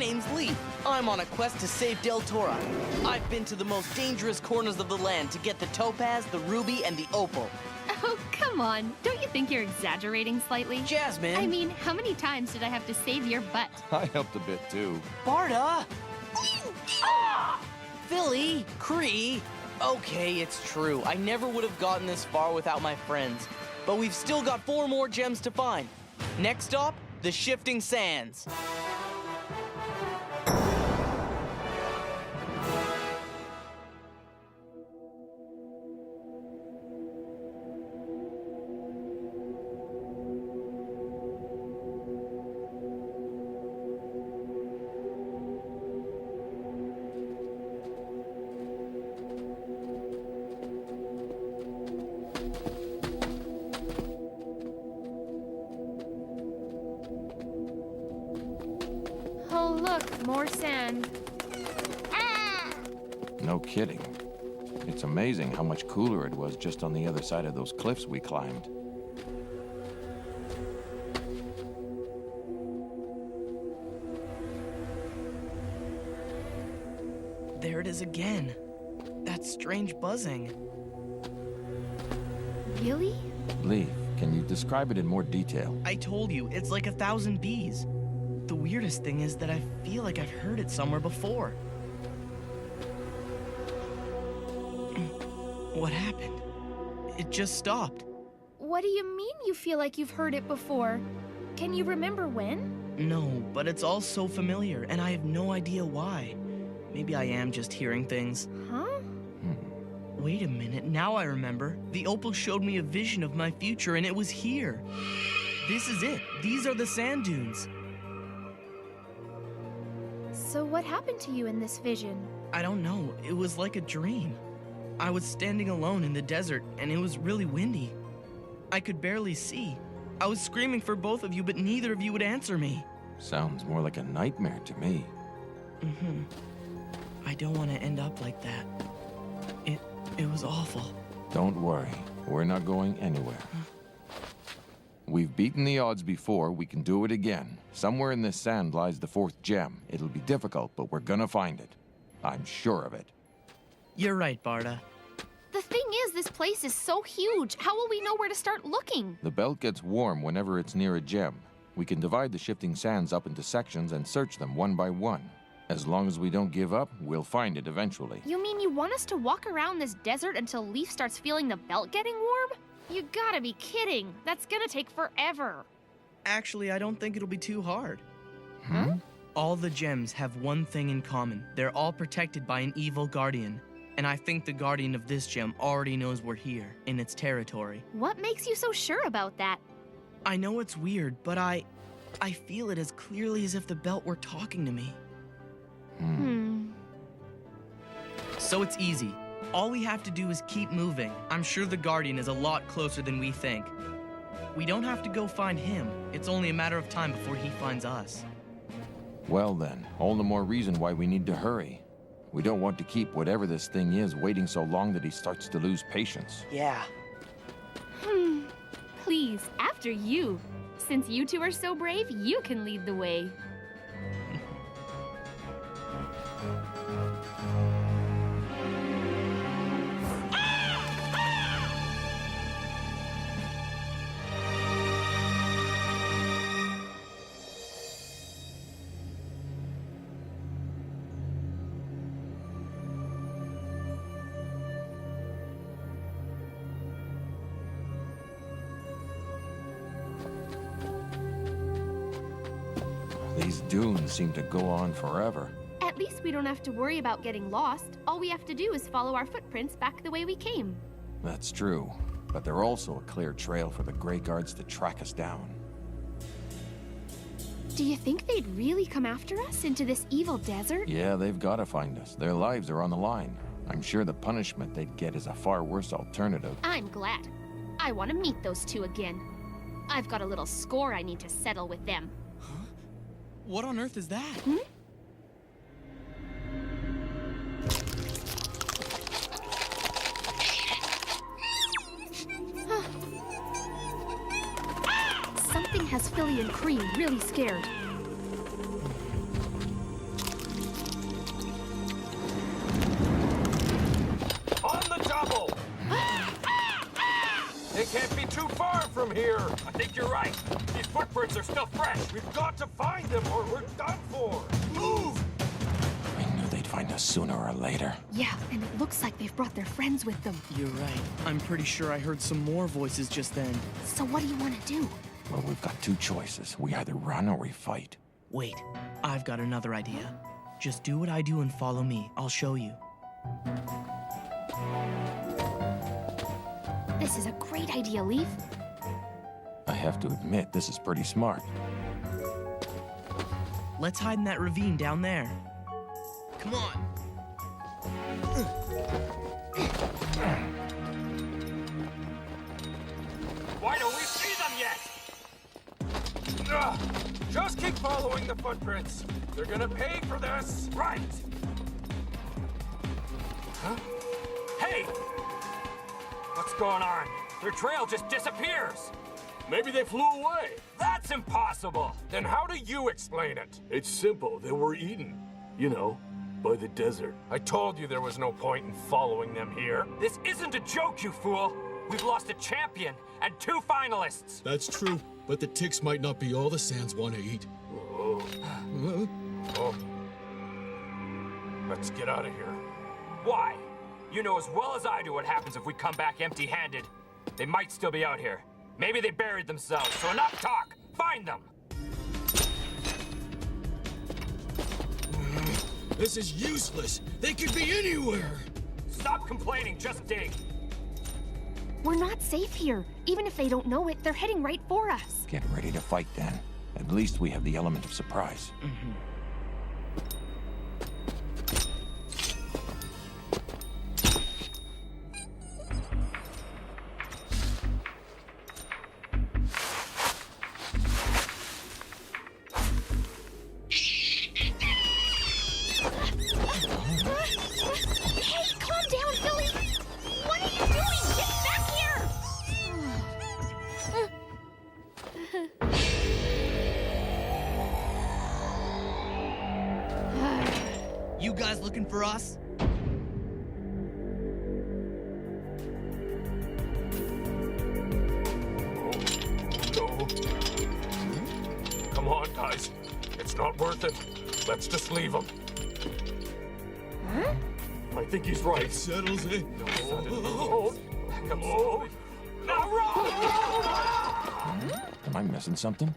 name's Lee. I'm on a quest to save Deltora. I've been to the most dangerous corners of the land to get the topaz, the ruby, and the opal. Oh, come on. Don't you think you're exaggerating slightly? Jasmine! I mean, how many times did I have to save your butt? I helped a bit too. Barda! Philly! Cree! Okay, it's true. I never would have gotten this far without my friends. But we've still got 4 more gems to find. Next stop, the Shifting Sands. Oh, look, more sand. No kidding. It's amazing how much cooler it was just on the other side of those cliffs we climbed. There it is again. That strange buzzing. Really? Lee, can you describe it in more detail? I told you, it's like 1,000 bees. The weirdest thing is that I feel like I've heard it somewhere before. What happened? It just stopped. What do you mean you feel like you've heard it before? Can you remember when? No, but it's all so familiar, and I have no idea why. Maybe I am just hearing things. Huh? Wait a minute, now I remember. The opal showed me a vision of my future, and it was here. This is it. These are the sand dunes. So what happened to you in this vision? I don't know. It was like a dream. I was standing alone in the desert, and it was really windy. I could barely see. I was screaming for both of you, but neither of you would answer me. Sounds more like a nightmare to me. I don't want to end up like that. It was awful. Don't worry, we're not going anywhere. We've beaten the odds before, we can do it again. Somewhere in this sand lies the 4th gem. It'll be difficult, but we're gonna find it. I'm sure of it. You're right, Barda. The thing is, this place is so huge. How will we know where to start looking? The belt gets warm whenever it's near a gem. We can divide the shifting sands up into sections and search them one by one. As long as we don't give up, we'll find it eventually. You mean you want us to walk around this desert until Leaf starts feeling the belt getting warm? You gotta be kidding. That's gonna take forever. Actually, I don't think it'll be too hard. Huh? All the gems have one thing in common. They're all protected by an evil guardian. And I think the guardian of this gem already knows we're here, in its territory. What makes you so sure about that? I know it's weird, but I feel it as clearly as if the belt were talking to me. So it's easy. All we have to do is keep moving. I'm sure the guardian is a lot closer than we think. We don't have to go find him. It's only a matter of time before he finds us. Well then, all the more reason why we need to hurry. We don't want to keep whatever this thing is waiting so long that he starts to lose patience. Yeah. Please, after you. Since you two are so brave, you can lead the way. These dunes seem to go on forever. At least we don't have to worry about getting lost. All we have to do is follow our footprints back the way we came. That's true, but they're also a clear trail for the Grey Guards to track us down. Do you think they'd really come after us into this evil desert? Yeah, they've got to find us. Their lives are on the line. I'm sure the punishment they'd get is a far worse alternative. I'm glad. I want to meet those two again. I've got a little score I need to settle with them. What on earth is that? Something has Philly and Cree really scared. from here. I think you're right. These footprints are still fresh. We've got to find them or we're done for. Move! I knew they'd find us sooner or later. Yeah, and it looks like they've brought their friends with them. You're right. I'm pretty sure I heard some more voices just then. So what do you want to do? Well, we've got two choices. We either run or we fight. Wait, I've got another idea. Just do what I do and follow me. I'll show you. This is a great idea, Leaf. I have to admit, this is pretty smart. Let's hide in that ravine down there. Come on. Why don't we see them yet? Ugh. Just keep following the footprints. They're gonna pay for this. Right. Huh? Hey! What's going on? Their trail just disappears. Maybe they flew away. That's impossible. Then how do you explain it? It's simple. They were eaten. You know, by the desert. I told you there was no point in following them here. This isn't a joke, you fool. We've lost a champion and 2 finalists. That's true, but the ticks might not be all the sands want to eat. Oh. Let's get out of here. Why? You know as well as I do what happens if we come back empty-handed. They might still be out here. Maybe they buried themselves, so enough talk. Find them! This is useless. They could be anywhere. Stop complaining, just dig. We're not safe here. Even if they don't know it, they're heading right for us. Get ready to fight then. At least we have the element of surprise. Hey, calm down, Philly! What are you doing? Get back here! You guys looking for us? No. Come on, guys. It's not worth it. Let's just leave them. Huh? I think he's right. It settles it. Oh, come on. Now run! Am I missing something?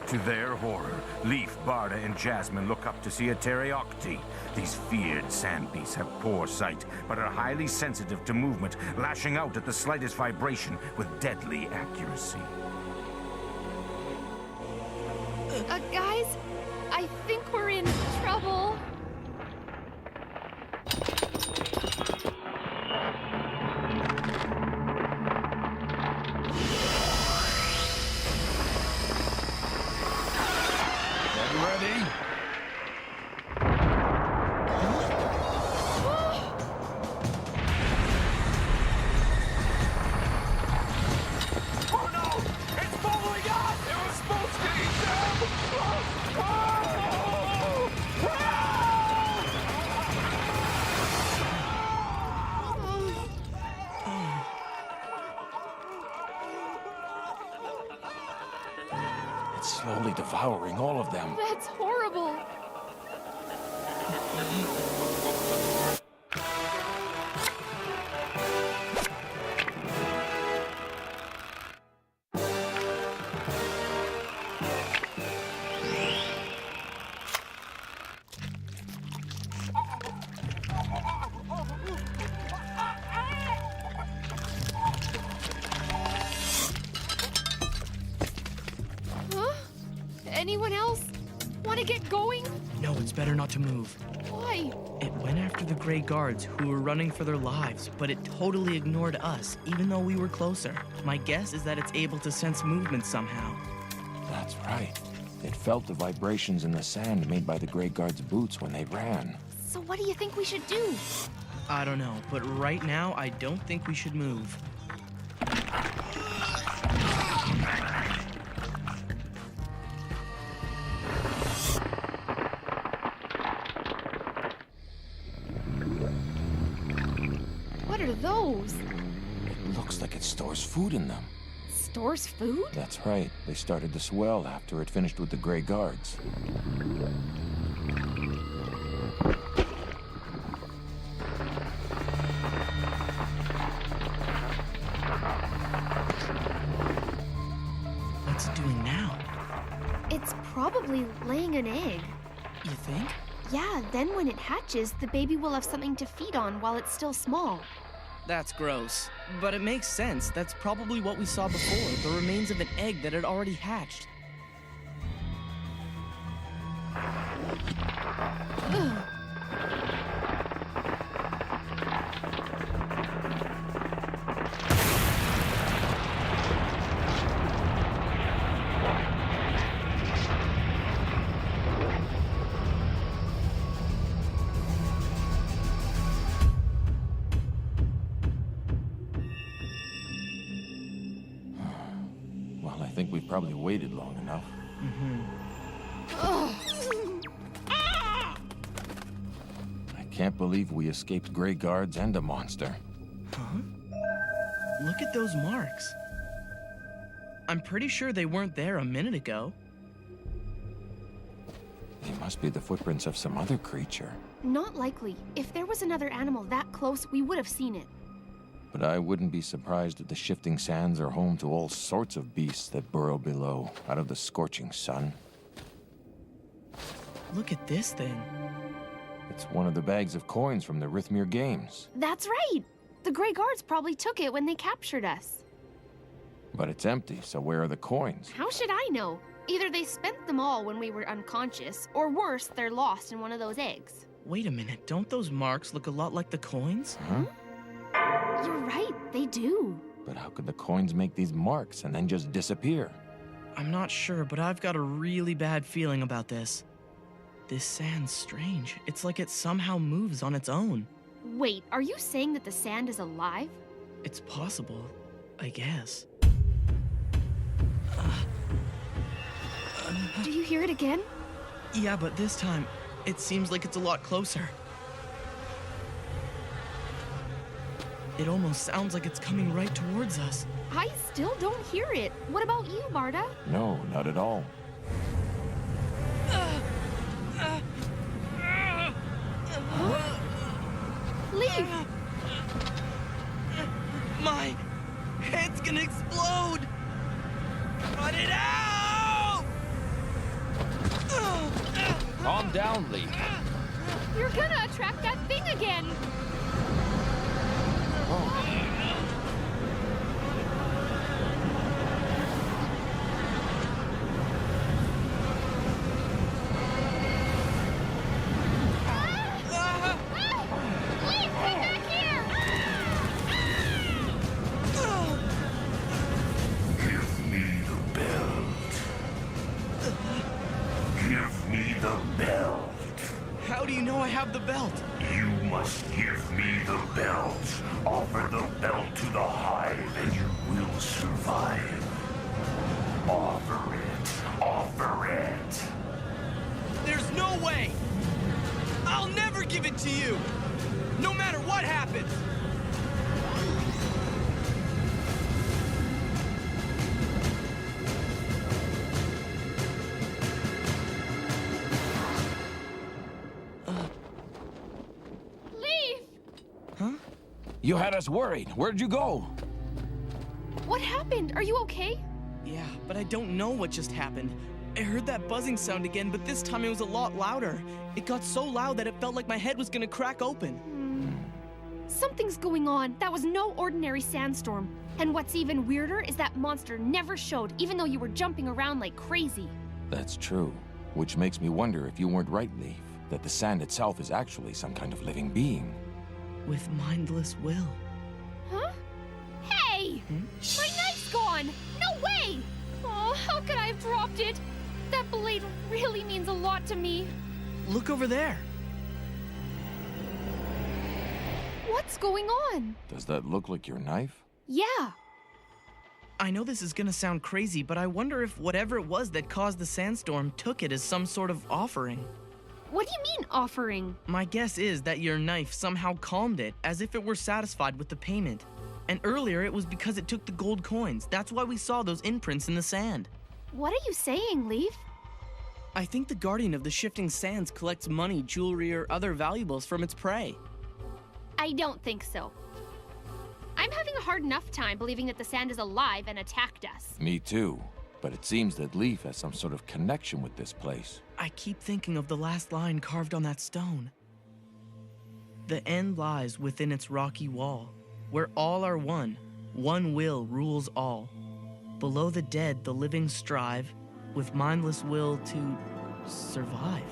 To their horror, Leaf, Barda, and Jasmine look up to see a Teriocti. These feared sand beasts have poor sight, but are highly sensitive to movement, lashing out at the slightest vibration with deadly accuracy. Guys, I think we're in trouble. Ready? Oh no! It's following us! It was supposed to eat them! Oh! It's slowly devouring all of them. That's horrible. Huh? Anyone else want to get going? No, it's better not to move. Why? It went after the Grey Guards, who were running for their lives, but it totally ignored us, even though we were closer. My guess is that it's able to sense movement somehow. That's right. It felt the vibrations in the sand made by the Grey Guards' boots when they ran. So what do you think we should do? I don't know, but right now, I don't think we should move. are those? It looks like it stores food in them. Stores food? That's right. They started to swell after it finished with the Grey Guards. What's it doing now? It's probably laying an egg. You think? Yeah, then when it hatches, the baby will have something to feed on while it's still small. That's gross. But it makes sense. That's probably what we saw before, the remains of an egg that had already hatched. Well, I think we've probably waited long enough. I can't believe we escaped Grey Guards and a monster. Huh? Look at those marks. I'm pretty sure they weren't there a minute ago. They must be the footprints of some other creature. Not likely. If there was another animal that close, we would have seen it. But I wouldn't be surprised that the shifting sands are home to all sorts of beasts that burrow below, out of the scorching sun. Look at this thing. It's one of the bags of coins from the Rithmir Games. That's right! The Grey Guards probably took it when they captured us. But it's empty, so where are the coins? How should I know? Either they spent them all when we were unconscious, or worse, they're lost in one of those eggs. Wait a minute, don't those marks look a lot like the coins? Huh? You're right, they do. But how could the coins make these marks and then just disappear? I'm not sure, but I've got a really bad feeling about this. This sand's strange. It's like it somehow moves on its own. Wait, are you saying that the sand is alive? It's possible, I guess. Do you hear it again? Yeah, but this time, it seems like it's a lot closer. It almost sounds like it's coming right towards us. I still don't hear it. What about you, Barda? No, not at all. Leave! My head's gonna explode! Cut it out! Calm down, Lee. You're gonna attract that thing again! Leave! Come back here! Give me the belt. Give me the belt. How do you know I have the belt? You must give me the belt. Offer the belt to the Hive and you will survive. Offer it. Offer it. There's no way! I'll never give it to you! No matter what happens! Leave! Huh? You had us worried. Where'd you go? What happened? Are you okay? Yeah, but I don't know what just happened. I heard that buzzing sound again, but this time it was a lot louder. It got so loud that it felt like my head was gonna crack open. Something's going on. That was no ordinary sandstorm. And what's even weirder is that monster never showed, even though you were jumping around like crazy. That's true. Which makes me wonder if you weren't right, Leaf, that the sand itself is actually some kind of living being. With mindless will. Huh? Hey! My knife's gone! No way! Oh, how could I have dropped it? That blade really means a lot to me. Look over there. What's going on? Does that look like your knife? Yeah. I know this is gonna sound crazy, but I wonder if whatever it was that caused the sandstorm took it as some sort of offering. What do you mean, offering? My guess is that your knife somehow calmed it, as if it were satisfied with the payment. And earlier it was because it took the gold coins. That's why we saw those imprints in the sand. What are you saying, Leaf? I think the Guardian of the Shifting Sands collects money, jewelry, or other valuables from its prey. I don't think so. I'm having a hard enough time believing that the sand is alive and attacked us. Me too. But it seems that Leaf has some sort of connection with this place. I keep thinking of the last line carved on that stone. The end lies within its rocky wall, where all are one. One will rules all. Below the dead, the living strive, with mindless will to survive.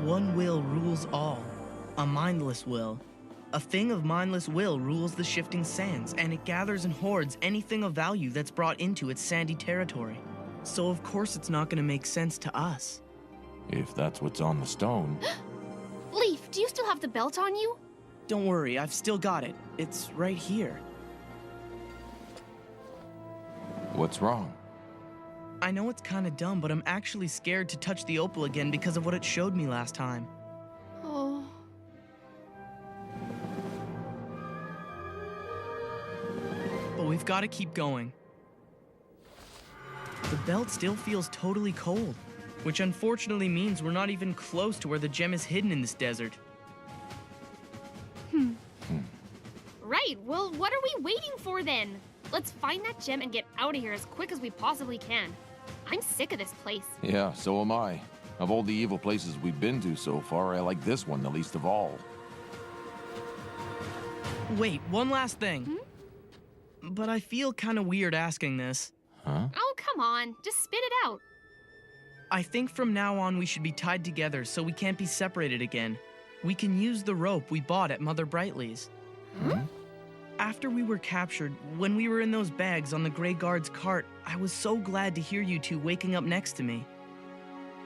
One will rules all, a mindless will. A thing of mindless will rules the shifting sands, and it gathers and hoards anything of value that's brought into its sandy territory. So of course it's not gonna make sense to us. If that's what's on the stone. Leaf, do you still have the belt on you? Don't worry, I've still got it. It's right here. What's wrong? I know it's kinda dumb, but I'm actually scared to touch the opal again because of what it showed me last time. Oh. But we've gotta keep going. The belt still feels totally cold, which unfortunately means we're not even close to where the gem is hidden in this desert. Right, well, what are we waiting for then? Let's find that gem and get out of here as quick as we possibly can. I'm sick of this place. Yeah, so am I. Of all the evil places we've been to so far, I like this one the least of all. Wait, one last thing. But I feel kinda weird asking this. Huh? Oh, come on, just spit it out. I think from now on we should be tied together so we can't be separated again. We can use the rope we bought at Mother Brightly's. After we were captured, when we were in those bags on the Grey Guard's cart, I was so glad to hear you two waking up next to me.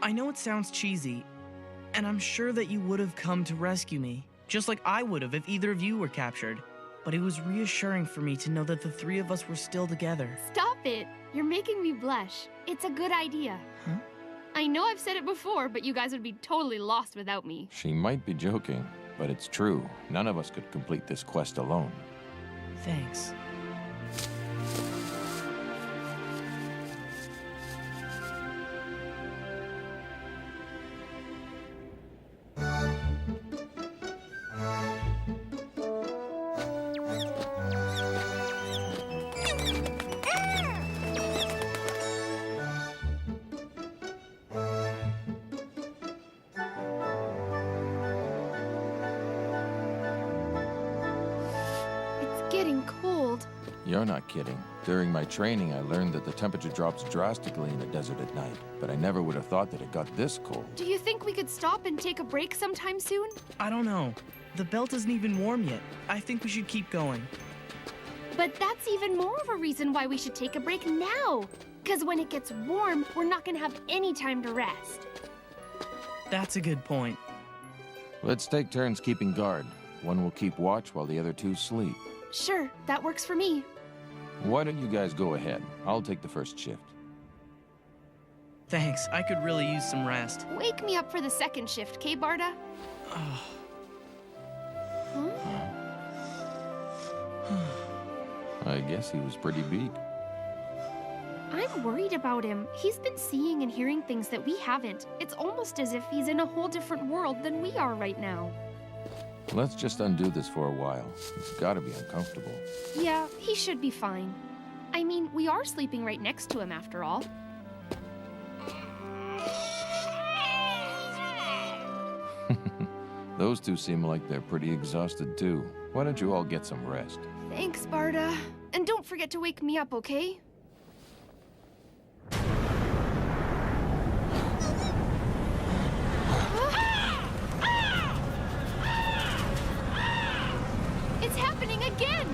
I know it sounds cheesy, and I'm sure that you would have come to rescue me, just like I would have if either of you were captured. But it was reassuring for me to know that the three of us were still together. Stop it. You're making me blush. It's a good idea. Huh? I know I've said it before, but you guys would be totally lost without me. She might be joking, but it's true. None of us could complete this quest alone. Thanks. Getting cold. You're not kidding. During my training, I learned that the temperature drops drastically in the desert at night, but I never would have thought that it got this cold. Do you think we could stop and take a break sometime soon? I don't know. The belt isn't even warm yet. I think we should keep going. But that's even more of a reason why we should take a break now. Because when it gets warm, we're not going to have any time to rest. That's a good point. Let's take turns keeping guard. One will keep watch while the other two sleep. Sure, that works for me. Why don't you guys go ahead? I'll take the first shift. Thanks, I could really use some rest. Wake me up for the second shift, K. Barda? Huh? I guess he was pretty beat. I'm worried about him. He's been seeing and hearing things that we haven't. It's almost as if he's in a whole different world than we are right now. Let's just undo this for a while. It's gotta be uncomfortable. Yeah, he should be fine. I mean, we are sleeping right next to him after all. Those two seem like they're pretty exhausted too. Why don't you all get some rest? Thanks, Barda. And don't forget to wake me up, okay? It's happening again!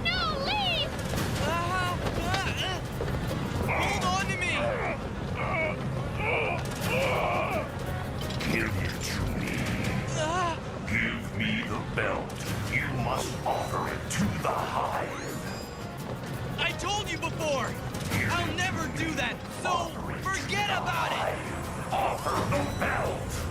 No, leave! Hold on to me! must offer it to the hive. I told you before! I'll never do that, so forget about it! Offer the belt!